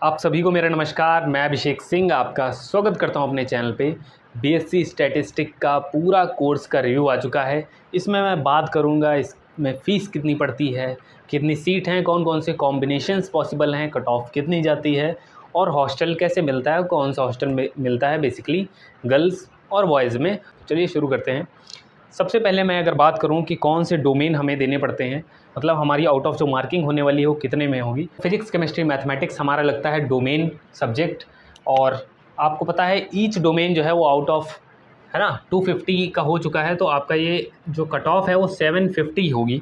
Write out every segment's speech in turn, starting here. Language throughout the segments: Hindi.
आप सभी को मेरा नमस्कार। मैं अभिषेक सिंह आपका स्वागत करता हूं अपने चैनल पे। बीएससी स्टैटिस्टिक का पूरा कोर्स का रिव्यू आ चुका है। इसमें मैं बात करूंगा इसमें फ़ीस कितनी पड़ती है, कितनी सीट हैं, कौन कौन से कॉम्बिनेशंस पॉसिबल हैं, कट ऑफ कितनी जाती है और हॉस्टल कैसे मिलता है, कौन सा हॉस्टल में मिलता है बेसिकली गर्ल्स और बॉयज़ में। चलिए शुरू करते हैं। सबसे पहले मैं अगर बात करूं कि कौन से डोमेन हमें देने पड़ते हैं, मतलब हमारी आउट ऑफ जो मार्किंग होने वाली है वो कितने में होगी। फिजिक्स, केमिस्ट्री, मैथमेटिक्स हमारा लगता है डोमेन सब्जेक्ट, और आपको पता है ईच डोमेन जो है वो आउट ऑफ है ना 250 का हो चुका है, तो आपका ये जो कट ऑफ है वो 750 होगी।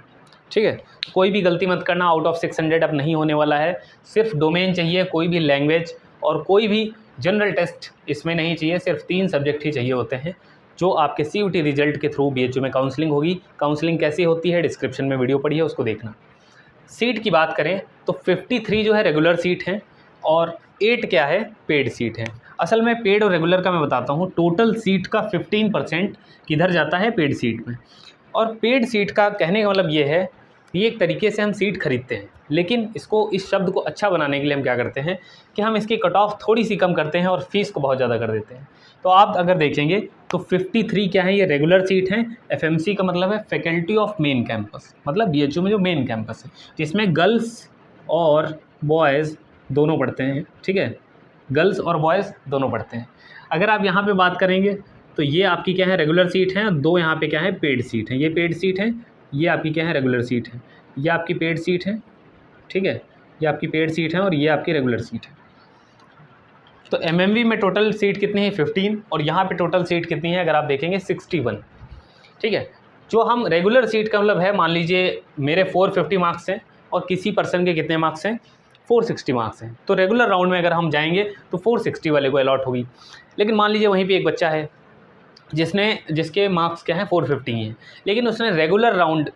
ठीक है, कोई भी गलती मत करना, आउट ऑफ 600 अब नहीं होने वाला है। सिर्फ डोमेन चाहिए, कोई भी लैंग्वेज और कोई भी जनरल टेस्ट इसमें नहीं चाहिए। सिर्फ 3 सब्जेक्ट ही चाहिए होते हैं, जो आपके CUT रिजल्ट के थ्रू BHU में काउंसलिंग होगी। काउंसलिंग कैसी होती है, डिस्क्रिप्शन में वीडियो पड़ी है, उसको देखना। सीट की बात करें तो 53 जो है रेगुलर सीट हैं और 8 क्या है, पेड सीट हैं। असल में पेड और रेगुलर का मैं बताता हूँ। टोटल सीट का 15% किधर जाता है, पेड सीट में। और पेड सीट का कहने का मतलब ये है, ये एक तरीके से हम सीट खरीदते हैं, लेकिन इसको, इस शब्द को अच्छा बनाने के लिए हम क्या करते हैं कि हम इसकी कट ऑफ थोड़ी सी कम करते हैं और फीस को बहुत ज़्यादा कर देते हैं। तो आप अगर देखेंगे तो 53 क्या है, ये रेगुलर सीट हैं। FMC का मतलब है फैकल्टी ऑफ मेन कैंपस, मतलब BHU में जो मेन कैंपस है, जिसमें गर्ल्स और बॉयज़ दोनों पढ़ते हैं। ठीक है, गर्ल्स और बॉयज़ दोनों पढ़ते हैं। अगर आप यहाँ पे बात करेंगे तो ये आपकी क्या है, रेगुलर सीट हैं। 2 यहाँ पे क्या है, पेड सीट हैं। ये पेड सीट है, ये आपकी क्या है, रेगुलर सीट है। ये आपकी पेड सीट है। ठीक है, ये आपकी पेड सीट है और ये आपकी रेगुलर सीट है। तो MMV में टोटल सीट कितनी है, 15, और यहाँ पे टोटल सीट कितनी है अगर आप देखेंगे, 61। ठीक है, जो हम रेगुलर सीट का मतलब है, मान लीजिए मेरे 450 मार्क्स हैं और किसी पर्सन के कितने मार्क्स हैं, 460 मार्क्स हैं, तो रेगुलर राउंड में अगर हम जाएंगे तो 460 वाले को अलॉट होगी। लेकिन मान लीजिए वहीं पर एक बच्चा है जिसके मार्क्स क्या हैं, 450 हैं, लेकिन उसने रेगुलर राउंड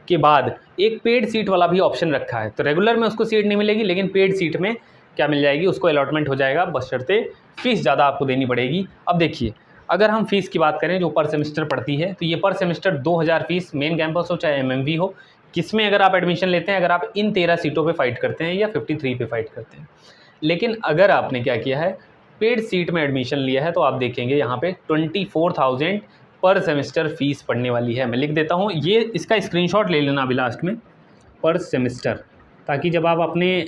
के बाद एक पेड सीट वाला भी ऑप्शन रखा है, तो रेगुलर में उसको सीट नहीं मिलेगी, लेकिन पेड सीट में क्या मिल जाएगी, उसको अलॉटमेंट हो जाएगा, बशर्ते फ़ीस ज़्यादा आपको देनी पड़ेगी। अब देखिए, अगर हम फ़ीस की बात करें जो पर सेमेस्टर पड़ती है, तो ये पर सेमेस्टर 2000 फ़ीस, मेन कैंपस हो चाहे MMV हो, किसमें अगर आप एडमिशन लेते हैं, अगर आप इन 13 सीटों पे फाइट करते हैं या 53 पे फाइट करते हैं। लेकिन अगर आपने क्या किया है, पेड सीट में एडमिशन लिया है, तो आप देखेंगे यहाँ पे 24,000 पर सेमेस्टर फ़ीस पड़ने वाली है। मैं लिख देता हूँ, ये इसका स्क्रीनशॉट ले लेना अभी लास्ट में, पर सेमेस्टर, ताकि जब आप अपने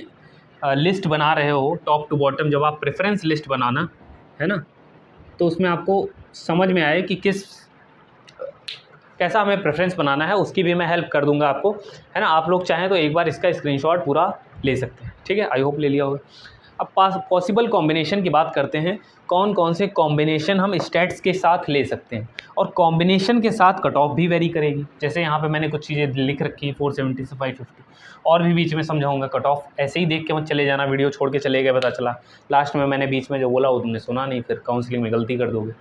लिस्ट बना रहे हो टॉप टू बॉटम, जब आप प्रेफरेंस लिस्ट बनाना है ना, तो उसमें आपको समझ में आए कि कैसा हमें प्रेफरेंस बनाना है, उसकी भी मैं हेल्प कर दूंगा आपको, है ना। आप लोग चाहें तो एक बार इसका स्क्रीनशॉट पूरा ले सकते हैं। ठीक है, आई होप ले लिया होगा। अब पॉसिबल कॉम्बिनेशन की बात करते हैं, कौन कौन से कॉम्बिनेशन हम स्टैट्स के साथ ले सकते हैं, और कॉम्बिनेशन के साथ कट ऑफ भी वेरी करेगी। जैसे यहाँ पे मैंने कुछ चीज़ें लिख रखी है, 470 से 550, और भी बीच में समझाऊंगा। कट ऑफ ऐसे ही देख के मत चले जाना, वीडियो छोड़ के चले गए, पता चला लास्ट में मैंने बीच में जो बोला वो तुमने सुना नहीं, फिर काउंसलिंग में गलती कर दोगे।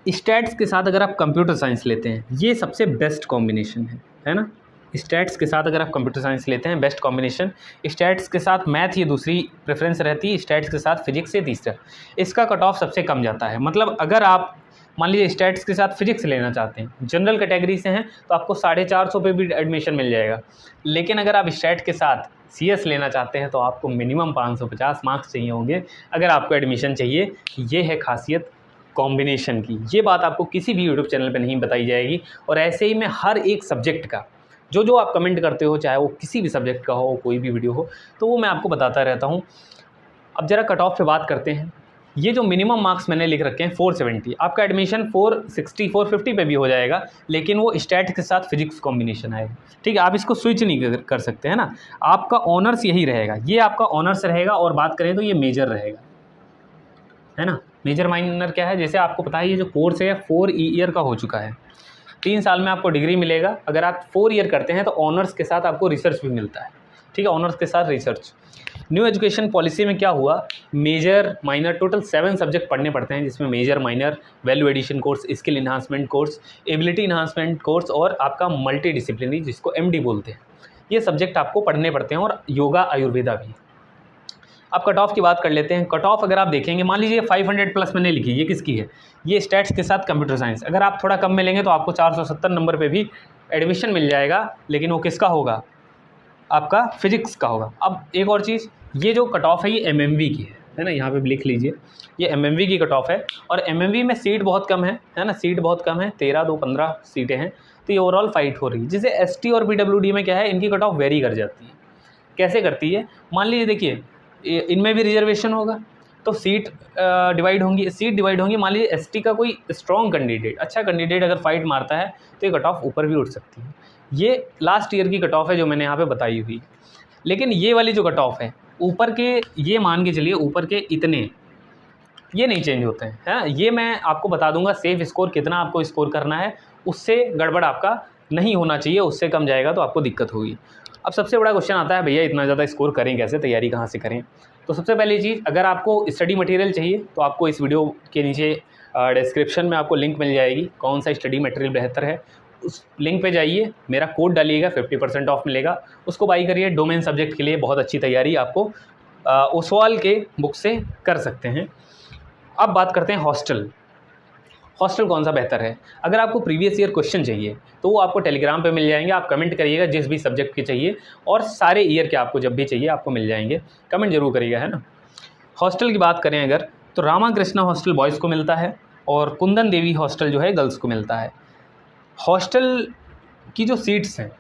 स्टैट्स के साथ अगर आप कंप्यूटर साइंस लेते हैं, ये सबसे बेस्ट कॉम्बिनेशन है ना। स्टैट्स के साथ अगर आप कंप्यूटर साइंस लेते हैं, बेस्ट कॉम्बिनेशन। स्टैट्स के साथ मैथ ये दूसरी प्रेफरेंस रहती है, स्टैट्स के साथ फिजिक्स ये तीसरा। इसका कट ऑफ सबसे कम जाता है। मतलब अगर आप मान लीजिए स्टैट्स के साथ फिजिक्स लेना चाहते हैं, जनरल कैटेगरी से हैं, तो आपको 450 पे भी एडमिशन मिल जाएगा। लेकिन अगर आप स्टैट के साथ CS लेना चाहते हैं, तो आपको मिनिमम 550 मार्क्स चाहिए होंगे अगर आपको एडमिशन चाहिए। ये है खासियत कॉम्बिनेशन की। ये बात आपको किसी भी यूट्यूब चैनल पे नहीं बताई जाएगी। और ऐसे ही मैं हर एक सब्जेक्ट का जो आप कमेंट करते हो, चाहे वो किसी भी सब्जेक्ट का हो, कोई भी वीडियो हो, तो वो मैं आपको बताता रहता हूँ। अब जरा कट ऑफ पे बात करते हैं। ये जो मिनिमम मार्क्स मैंने लिख रखे हैं 470, आपका एडमिशन 460 450 पे भी हो जाएगा, लेकिन वो स्टैट के साथ फिजिक्स कॉम्बिनेशन आएगा। ठीक है, आप इसको स्विच नहीं कर सकते, है ना। आपका ऑनर्स यही रहेगा, ये आपका ऑनर्स रहेगा। और बात करें तो ये मेजर रहेगा, है ना। मेजर माइनर क्या है, जैसे आपको पता है ये जो कोर्स है 4 ईयर का हो चुका है, 3 साल में आपको डिग्री मिलेगा। अगर आप 4 ईयर करते हैं तो ऑनर्स के साथ आपको रिसर्च भी मिलता है। ठीक है, ऑनर्स के साथ रिसर्च। न्यू एजुकेशन पॉलिसी में क्या हुआ, मेजर माइनर टोटल 7 सब्जेक्ट पढ़ने पड़ते हैं, जिसमें major minor, value addition course, skill enhancement course, ability enhancement course और आपका मल्टी डिसिप्लिनरी, जिसको MD बोलते हैं। ये सब्जेक्ट आपको पढ़ने पड़ते हैं, और योगा आयुर्वेदा भी। अब कट ऑफ की बात कर लेते हैं। कट ऑफ अगर आप देखेंगे, मान लीजिए 500 प्लस मैंने लिखी, ये किसकी है, ये स्टैट्स के साथ कंप्यूटर साइंस। अगर आप थोड़ा कम में लेंगे तो आपको 470 नंबर पे भी एडमिशन मिल जाएगा, लेकिन वो किसका होगा, आपका फिजिक्स का होगा। अब एक और चीज़, ये जो कट ऑफ है ये एमएमवी की है ना, यहाँ पे लिख लीजिए, ये एमएमवी की कट ऑफ है और एमएमवी में सीट बहुत कम है ना, सीट बहुत कम है, 13 2 15 सीटें हैं, तो ये ओवरऑल फाइट हो रही है। जैसे एसटी और पीडब्ल्यूडी में क्या है, इनकी कट ऑफ वेरी कर जाती है। कैसे करती है, मान लीजिए देखिए इनमें भी रिजर्वेशन होगा तो सीट डिवाइड होंगी, मान लीजिए एसटी का कोई स्ट्रॉन्ग कैंडिडेट, अच्छा कैंडिडेट अगर फाइट मारता है तो ये कट ऑफ ऊपर भी उठ सकती है। ये लास्ट ईयर की कट ऑफ है जो मैंने यहाँ पे बताई हुई। लेकिन ये वाली जो कट ऑफ है ऊपर के, ये मान के चलिए ऊपर के इतने, ये नहीं चेंज होते हैं, है ना। ये मैं आपको बता दूंगा सेफ स्कोर कितना आपको स्कोर करना है, उससे गड़बड़ आपका नहीं होना चाहिए, उससे कम जाएगा तो आपको दिक्कत होगी। अब सबसे बड़ा क्वेश्चन आता है, भैया इतना ज़्यादा स्कोर करें कैसे, तैयारी कहाँ से करें। तो सबसे पहली चीज़, अगर आपको स्टडी मटेरियल चाहिए तो आपको इस वीडियो के नीचे डिस्क्रिप्शन में आपको लिंक मिल जाएगी, कौन सा स्टडी मटेरियल बेहतर है, उस लिंक पे जाइए, मेरा कोड डालिएगा, 50% ऑफ मिलेगा, उसको बाई करिए। डोमेन सब्जेक्ट के लिए बहुत अच्छी तैयारी आपको ओसवाल के बुक से कर सकते हैं। अब बात करते हैं हॉस्टल कौन सा बेहतर है। अगर आपको प्रीवियस ईयर क्वेश्चन चाहिए तो वो आपको टेलीग्राम पे मिल जाएंगे, आप कमेंट करिएगा जिस भी सब्जेक्ट के चाहिए, और सारे ईयर के आपको जब भी चाहिए आपको मिल जाएंगे, कमेंट जरूर करिएगा, है ना। हॉस्टल की बात करें अगर, तो रामा कृष्णा हॉस्टल बॉयज़ को मिलता है और कुंदन देवी हॉस्टल जो है गर्ल्स को मिलता है। हॉस्टल की जो सीट्स हैं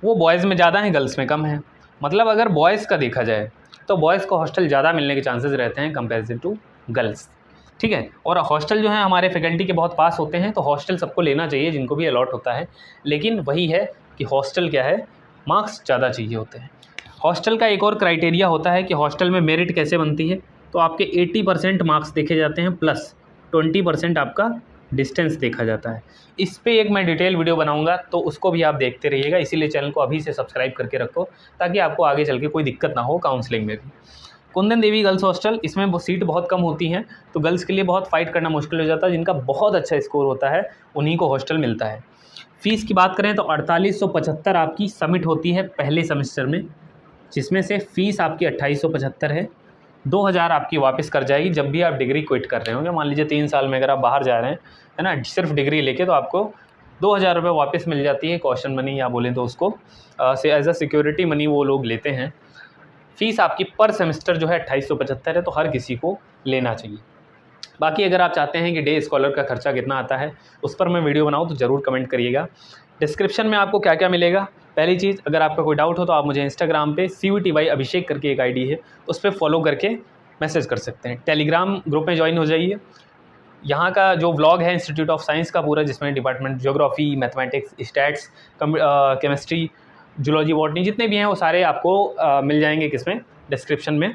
वो बॉयज़ में ज़्यादा हैं, गर्ल्स में कम है। मतलब अगर बॉयज़ का देखा जाए तो बॉयज़ को हॉस्टल ज़्यादा मिलने के चांसेस रहते हैं कंपेरेटिव टू गर्ल्स, ठीक है। और हॉस्टल जो है हमारे फैकल्टी के बहुत पास होते हैं, तो हॉस्टल सबको लेना चाहिए जिनको भी अलॉट होता है। लेकिन वही है कि हॉस्टल क्या है, मार्क्स ज़्यादा चाहिए होते हैं। हॉस्टल का एक और क्राइटेरिया होता है कि हॉस्टल में मेरिट कैसे बनती है, तो आपके 80% मार्क्स देखे जाते हैं प्लस 20% आपका डिस्टेंस देखा जाता है। इस पे एक मैं डिटेल वीडियो बनाऊंगा, तो उसको भी आप देखते रहिएगा, इसीलिए चैनल को अभी से सब्सक्राइब करके रखो ताकि आपको आगे चल के कोई दिक्कत ना हो काउंसलिंग में भी। कुंदन देवी गर्ल्स हॉस्टल, इसमें वो सीट बहुत कम होती हैं, तो गर्ल्स के लिए बहुत फाइट करना मुश्किल हो जाता है। जिनका बहुत अच्छा स्कोर होता है उन्हीं को हॉस्टल मिलता है। फ़ीस की बात करें तो 4875 आपकी सबमिट होती है पहले सेमेस्टर में, जिसमें से फ़ीस आपकी 2875 है। 2000 आपकी वापस कर जाएगी जब भी आप डिग्री क्विट कर रहे होंगे। मान लीजिए 3 साल में अगर आप बाहर जा रहे हैं, है ना, सिर्फ डिग्री लेके, तो आपको 2000 रुपये वापस मिल जाती है, कॉशन मनी या बोलें तो उसको एज अ सिक्योरिटी मनी वो लोग लेते हैं। फ़ीस आपकी पर सेमेस्टर जो है 2875 है, तो हर किसी को लेना चाहिए। बाकी अगर आप चाहते हैं कि डे स्कॉलर का खर्चा कितना आता है उस पर मैं वीडियो बनाऊँ तो ज़रूर कमेंट करिएगा। डिस्क्रिप्शन में आपको क्या क्या मिलेगा, पहली चीज़, अगर आपका कोई डाउट हो तो आप मुझे इंस्टाग्राम पे CVT by अभिषेक करके एक ID है, उस पर फॉलो करके मैसेज कर सकते हैं। टेलीग्राम ग्रुप में ज्वाइन हो जाइए। यहाँ का जो व्लॉग है इंस्टीट्यूट ऑफ साइंस का पूरा, जिसमें department geography, mathematics, stats, chemistry, zoology, botany जितने भी हैं वो सारे आपको मिल जाएंगे, किसमें, डिस्क्रिप्शन में।